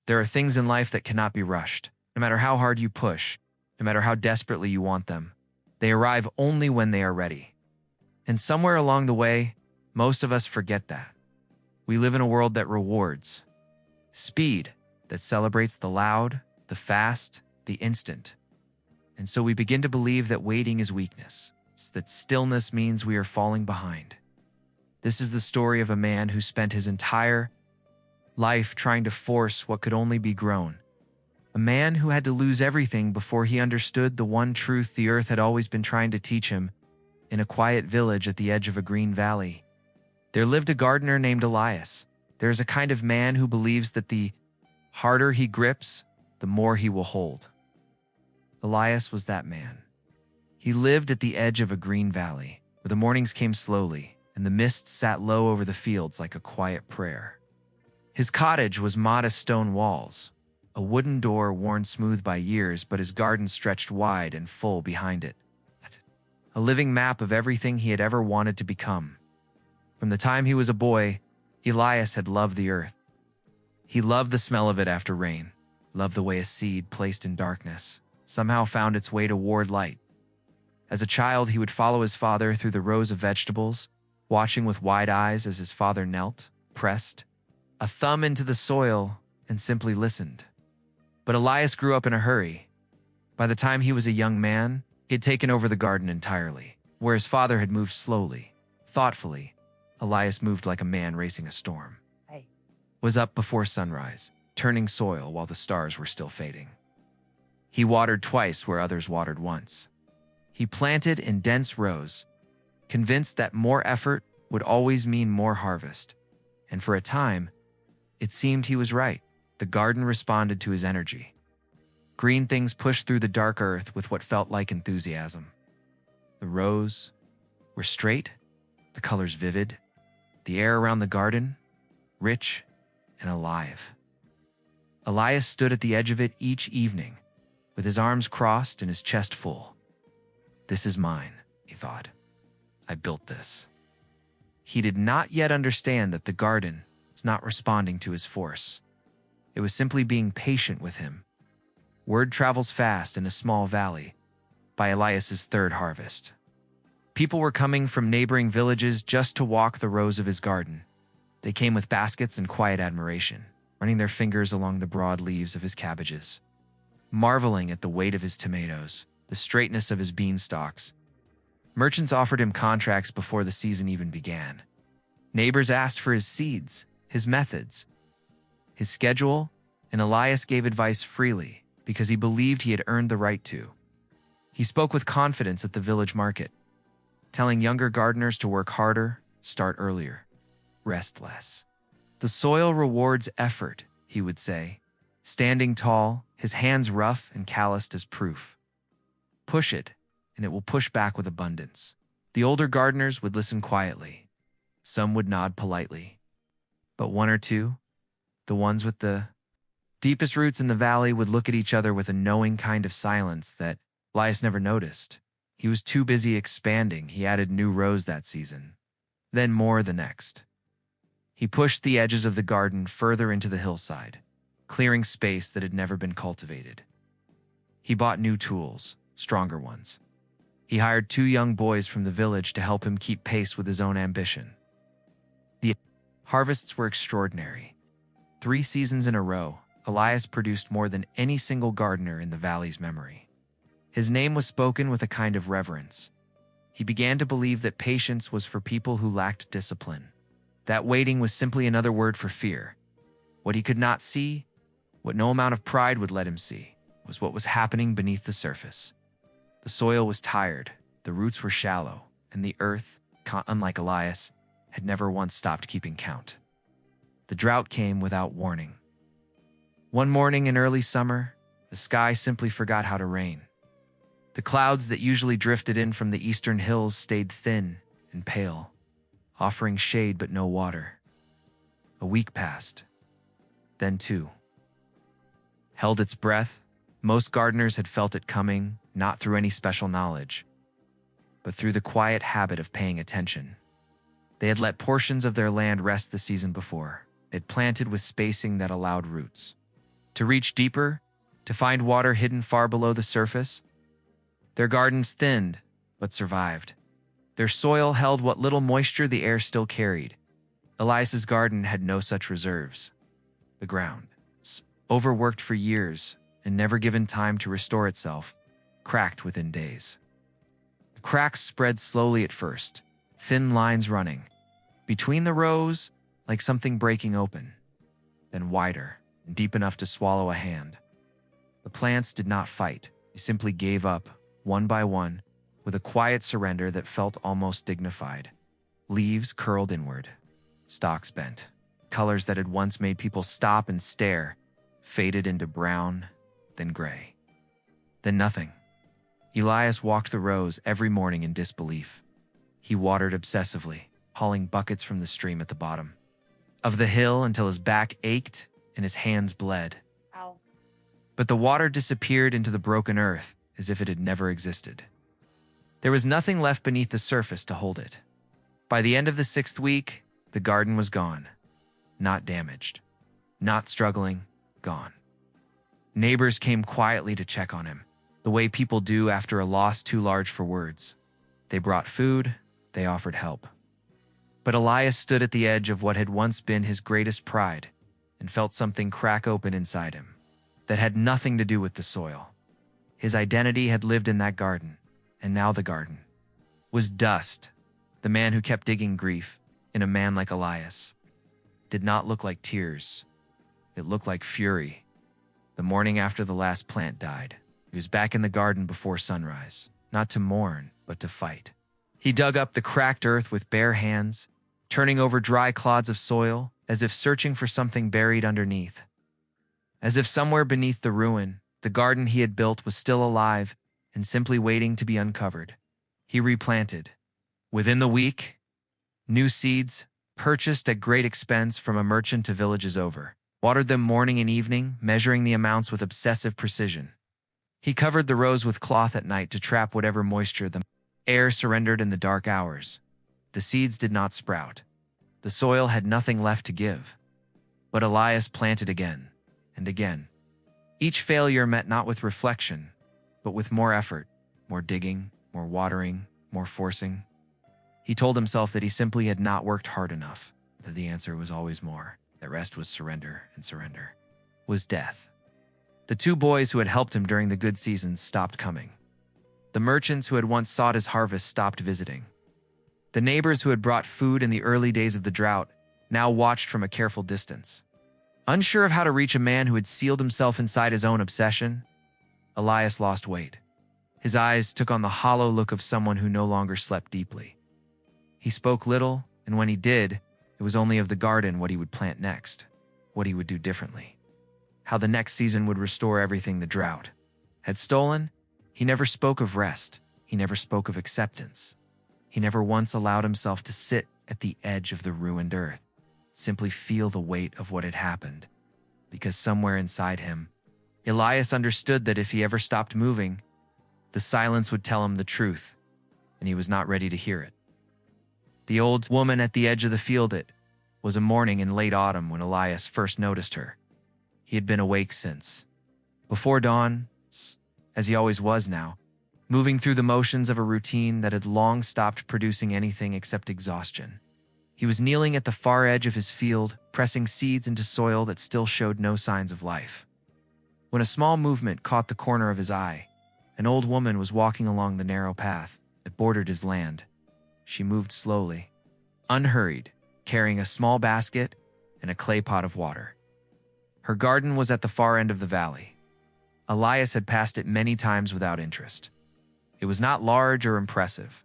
There are things in life that cannot be rushed. No matter how hard you push, no matter how desperately you want them, they arrive only when they are ready. And somewhere along the way, most of us forget that. We live in a world that rewards speed, that celebrates the loud, the fast, the instant. And so we begin to believe that waiting is weakness, that stillness means we are falling behind. This is the story of a man who spent his entire life trying to force what could only be grown. A man who had to lose everything before he understood the one truth the earth had always been trying to teach him. In a quiet village at the edge of a green valley, there lived a gardener named Elias. There is a kind of man who believes that the harder he grips, the more he will hold. Elias was that man. He lived at the edge of a green valley, where the mornings came slowly, and the mist sat low over the fields like a quiet prayer. His cottage was modest stone walls, a wooden door worn smooth by years, but his garden stretched wide and full behind it. A living map of everything he had ever wanted to become. From the time he was a boy, Elias had loved the earth. He loved the smell of it after rain, loved the way a seed placed in darkness somehow found its way toward light. As a child, he would follow his father through the rows of vegetables, watching with wide eyes as his father knelt, pressed a thumb into the soil, and simply listened. But Elias grew up in a hurry. By the time he was a young man, he had taken over the garden entirely. Where his father had moved slowly, thoughtfully, Elias moved like a man racing a storm. Was up before sunrise, turning soil while the stars were still fading. He watered twice where others watered once. He planted in dense rows, convinced that more effort would always mean more harvest. And for a time, it seemed he was right. The garden responded to his energy. Green things pushed through the dark earth with what felt like enthusiasm. The rows were straight, the colors vivid, the air around the garden rich and alive. Elias stood at the edge of it each evening, with his arms crossed and his chest full. This is mine, he thought. I built this. He did not yet understand that the garden was not responding to his force. It was simply being patient with him. Word travels fast in a small valley. By Elias's third harvest, people were coming from neighboring villages just to walk the rows of his garden. They came with baskets and quiet admiration, running their fingers along the broad leaves of his cabbages, marveling at the weight of his tomatoes, the straightness of his beanstalks. Merchants offered him contracts before the season even began. Neighbors asked for his seeds, his methods, his schedule, and Elias gave advice freely because he believed he had earned the right to. He spoke with confidence at the village market, telling younger gardeners to work harder, start earlier, rest less. The soil rewards effort, he would say, standing tall, his hands rough and calloused as proof. Push it, and it will push back with abundance. The older gardeners would listen quietly. Some would nod politely. But one or two, the ones with the deepest roots in the valley, would look at each other with a knowing kind of silence that Elias never noticed. He was too busy expanding. He added new rows that season, then more the next. He pushed the edges of the garden further into the hillside, clearing space that had never been cultivated. He bought new tools, stronger ones. He hired 2 young boys from the village to help him keep pace with his own ambition. The harvests were extraordinary. 3 seasons in a row, Elias produced more than any single gardener in the valley's memory. His name was spoken with a kind of reverence. He began to believe that patience was for people who lacked discipline, that waiting was simply another word for fear. What he could not see, what no amount of pride would let him see, was what was happening beneath the surface. The soil was tired, the roots were shallow, and the earth, unlike Elias, had never once stopped keeping count. The drought came without warning. One morning in early summer, the sky simply forgot how to rain. The clouds that usually drifted in from the eastern hills stayed thin and pale, offering shade but no water. A week passed. Then 2. Held its breath. Most gardeners had felt it coming, not through any special knowledge, but through the quiet habit of paying attention. They had let portions of their land rest the season before. It planted with spacing that allowed roots To reach deeper, to find water hidden far below the surface. Their gardens thinned, but survived. Their soil held what little moisture the air still carried. Elias's garden had no such reserves. The ground, overworked for years and never given time to restore itself, cracked within days. The cracks spread slowly at first, thin lines running. Between the rows, like something breaking open. Then wider, and deep enough to swallow a hand. The plants did not fight. They simply gave up, one by one, with a quiet surrender that felt almost dignified. Leaves curled inward, stalks bent. Colors that had once made people stop and stare faded into brown, then gray. Then nothing. Elias walked the rows every morning in disbelief. He watered obsessively, hauling buckets from the stream at the bottom of the hill until his back ached and his hands bled. Ow. But the water disappeared into the broken earth as if it had never existed. There was nothing left beneath the surface to hold it. By the end of the 6th week, the garden was gone. Not damaged. Not struggling. Gone. Neighbors came quietly to check on him, the way people do after a loss too large for words. They brought food. They offered help. But Elias stood at the edge of what had once been his greatest pride and felt something crack open inside him that had nothing to do with the soil. His identity had lived in that garden, and now the garden was dust. The man who kept digging grief in a man like Elias did not look like tears. It looked like fury. The morning after the last plant died, he was back in the garden before sunrise, not to mourn, but to fight. He dug up the cracked earth with bare hands, turning over dry clods of soil, as if searching for something buried underneath. As if somewhere beneath the ruin, the garden he had built was still alive and simply waiting to be uncovered. He replanted. Within the week, new seeds, purchased at great expense from a merchant to villages over, watered them morning and evening, measuring the amounts with obsessive precision. He covered the rows with cloth at night to trap whatever moisture the air surrendered in the dark hours. The seeds did not sprout. The soil had nothing left to give. But Elias planted again and again. Each failure met not with reflection, but with more effort, more digging, more watering, more forcing. He told himself that he simply had not worked hard enough, that the answer was always more, that rest was surrender, and surrender was death. The 2 boys who had helped him during the good seasons stopped coming. The merchants who had once sought his harvest stopped visiting. The neighbors who had brought food in the early days of the drought now watched from a careful distance. Unsure of how to reach a man who had sealed himself inside his own obsession, Elias lost weight. His eyes took on the hollow look of someone who no longer slept deeply. He spoke little, and when he did, it was only of the garden, what he would plant next, what he would do differently, how the next season would restore everything the drought had stolen. He never spoke of rest. He never spoke of acceptance. He never once allowed himself to sit at the edge of the ruined earth, simply feel the weight of what had happened, because somewhere inside him, Elias understood that if he ever stopped moving, the silence would tell him the truth, and he was not ready to hear it. The old woman at the edge of the field, it was a morning in late autumn when Elias first noticed her. He had been awake since before dawn, as he always was now, moving through the motions of a routine that had long stopped producing anything except exhaustion. He was kneeling at the far edge of his field, pressing seeds into soil that still showed no signs of life. When a small movement caught the corner of his eye, an old woman was walking along the narrow path that bordered his land. She moved slowly, unhurried, carrying a small basket and a clay pot of water. Her garden was at the far end of the valley. Elias had passed it many times without interest. It was not large or impressive.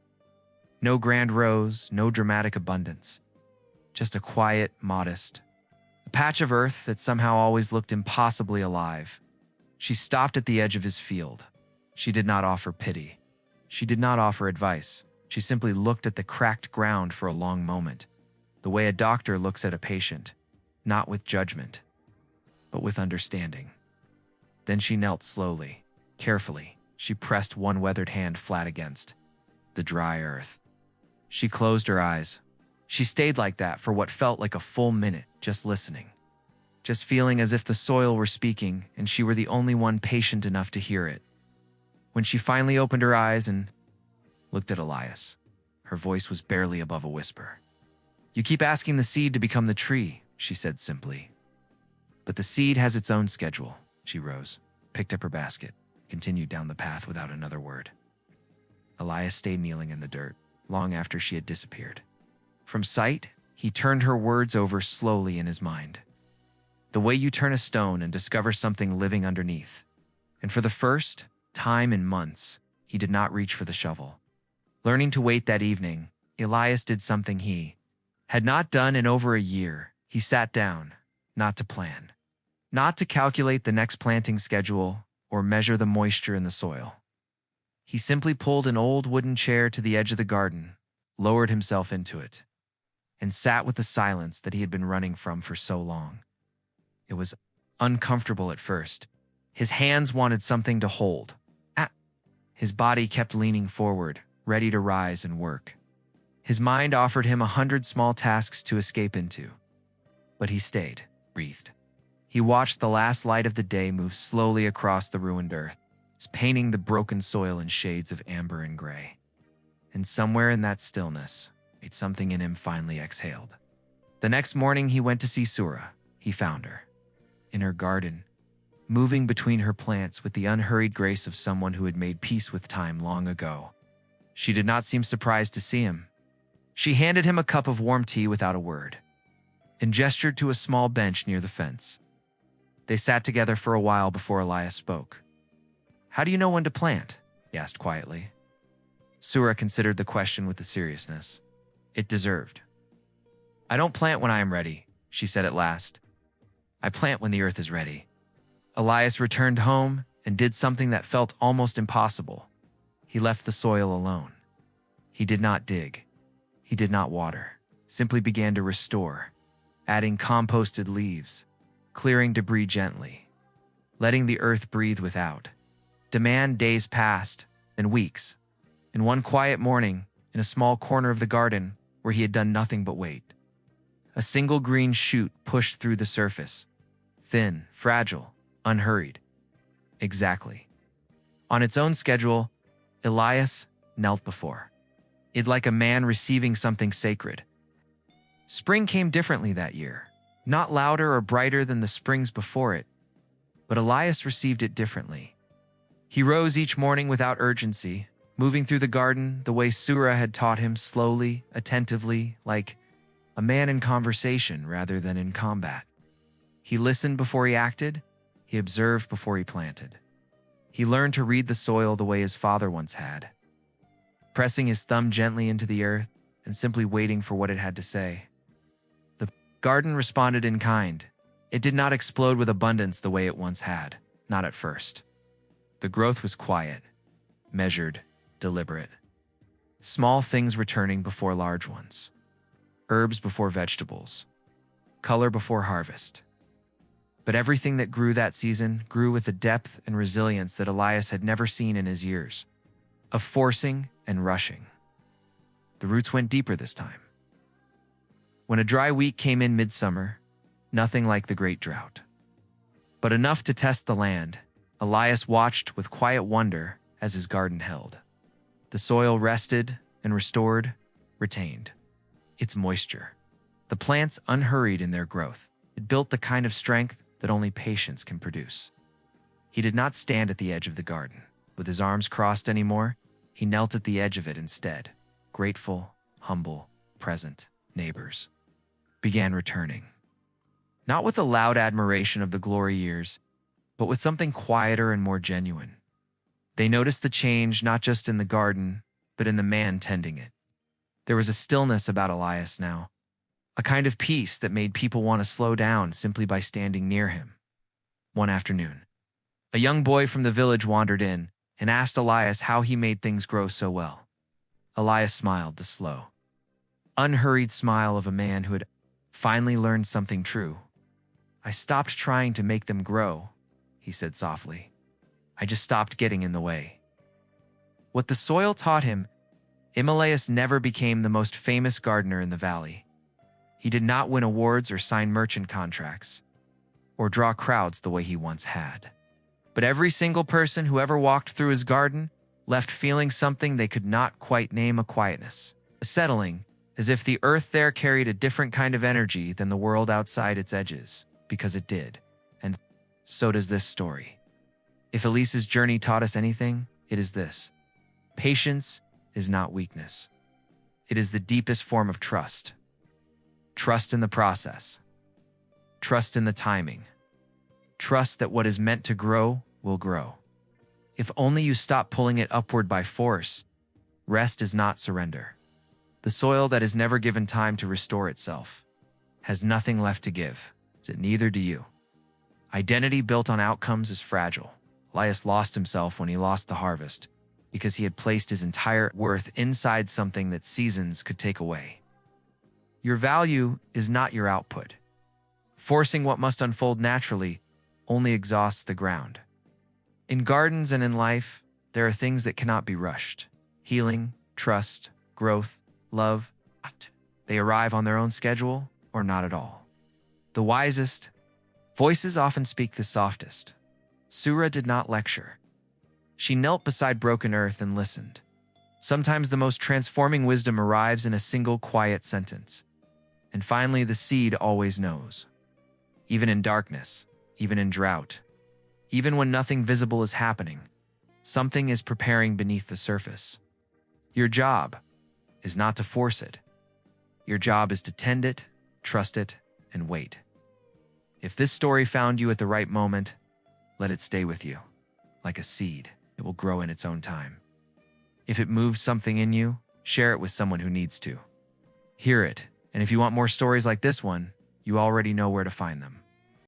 No grand rows, no dramatic abundance. Just a quiet, modest, a patch of earth that somehow always looked impossibly alive. She stopped at the edge of his field. She did not offer pity. She did not offer advice. She simply looked at the cracked ground for a long moment, the way a doctor looks at a patient, not with judgment, but with understanding. Then she knelt slowly, carefully. She pressed one weathered hand flat against the dry earth. She closed her eyes. She stayed like that for what felt like a full minute, just listening. just feeling as if the soil were speaking and she were the only one patient enough to hear it. When she finally opened her eyes and looked at Elias, her voice was barely above a whisper. "You keep asking the seed to become the tree," she said simply. "But the seed has its own schedule." She rose, picked up her basket, continued down the path without another word. Elias stayed kneeling in the dirt long after she had disappeared. From sight, he turned her words over slowly in his mind. The way you turn a stone and discover something living underneath. And for the first time in months, he did not reach for the shovel. Learning to wait that evening, Elias did something he had not done in over a year. He sat down, not to plan, not to calculate the next planting schedule or measure the moisture in the soil. He simply pulled an old wooden chair to the edge of the garden, lowered himself into it, and sat with the silence that he had been running from for so long. It was uncomfortable at first. His hands wanted something to hold. His body kept leaning forward, ready to rise and work. His mind offered him 100 small tasks to escape into. But he stayed, breathed. He watched the last light of the day move slowly across the ruined earth, painting the broken soil in shades of amber and gray. And somewhere in that stillness, something in him finally exhaled. The next morning he went to see Surah. He found her in her garden, moving between her plants with the unhurried grace of someone who had made peace with time long ago. She did not seem surprised to see him. She handed him a cup of warm tea without a word and gestured to a small bench near the fence. They sat together for a while before Elias spoke. "How do you know when to plant?" he asked quietly. Surah considered the question with the seriousness it deserved. "I don't plant when I am ready," she said at last. "I plant when the earth is ready." Elias returned home and did something that felt almost impossible. He left the soil alone. He did not dig. He did not water. Simply began to restore, adding composted leaves, clearing debris gently, letting the earth breathe without. Days passed, then weeks. In one quiet morning, in a small corner of the garden where he had done nothing but wait, a single green shoot pushed through the surface, thin, fragile, unhurried. Exactly. On its own schedule, Elias knelt before it like a man receiving something sacred. Spring came differently that year, not louder or brighter than the springs before it, but Elias received it differently. He rose each morning without urgency, moving through the garden the way Surah had taught him, slowly, attentively, like a man in conversation rather than in combat. He listened before he acted. He observed before he planted. He learned to read the soil the way his father once had, pressing his thumb gently into the earth and simply waiting for what it had to say. The garden responded in kind. It did not explode with abundance the way it once had, not at first. The growth was quiet, measured, deliberate. Small things returning before large ones. Herbs before vegetables. Color before harvest. But everything that grew that season grew with a depth and resilience that Elias had never seen in his years, of forcing and rushing. The roots went deeper this time. When a dry week came in midsummer, nothing like the great drought, but enough to test the land, Elias watched with quiet wonder as his garden held. The soil rested and restored, retained its moisture. The plants unhurried in their growth. It built the kind of strength that only patience can produce. He did not stand at the edge of the garden, with his arms crossed anymore. He knelt at the edge of it instead, grateful, humble, present. Neighbors began returning. Not with a loud admiration of the glory years, but with something quieter and more genuine. They noticed the change not just in the garden, but in the man tending it. There was a stillness about Elias now, a kind of peace that made people want to slow down simply by standing near him. One afternoon, a young boy from the village wandered in and asked Elias how he made things grow so well. Elias smiled, the slow, unhurried smile of a man who had finally learned something true. "I stopped trying to make them grow," he said softly. "I just stopped getting in the way." What the soil taught him, Elias never became the most famous gardener in the valley. He did not win awards or sign merchant contracts. or draw crowds the way he once had. But every single person who ever walked through his garden left feeling something they could not quite name: a quietness, a settling, as if the earth there carried a different kind of energy than the world outside its edges, because it did. And so does this story. If Elise's journey taught us anything, it is this: patience is not weakness. It is the deepest form of trust. Trust in the process. Trust in the timing. Trust that what is meant to grow will grow. If only you stop pulling it upward by force. Rest is not surrender. The soil that is never given time to restore itself has nothing left to give, neither do you. Identity built on outcomes is fragile. Elias lost himself when he lost the harvest, because he had placed his entire worth inside something that seasons could take away. Your value is not your output. Forcing what must unfold naturally only exhausts the ground. In gardens and in life, there are things that cannot be rushed. Healing, trust, growth, love, they arrive on their own schedule or not at all. The wisest voices often speak the softest. Surah did not lecture. She knelt beside broken earth and listened. Sometimes the most transforming wisdom arrives in a single quiet sentence. And finally, the seed always knows. Even in darkness, even in drought, even when nothing visible is happening, something is preparing beneath the surface. Your job is not to force it. Your job is to tend it, trust it, and wait. If this story found you at the right moment, let it stay with you. Like a seed, it will grow in its own time. If it moves something in you, share it with someone who needs to hear it. And if you want more stories like this one, you already know where to find them.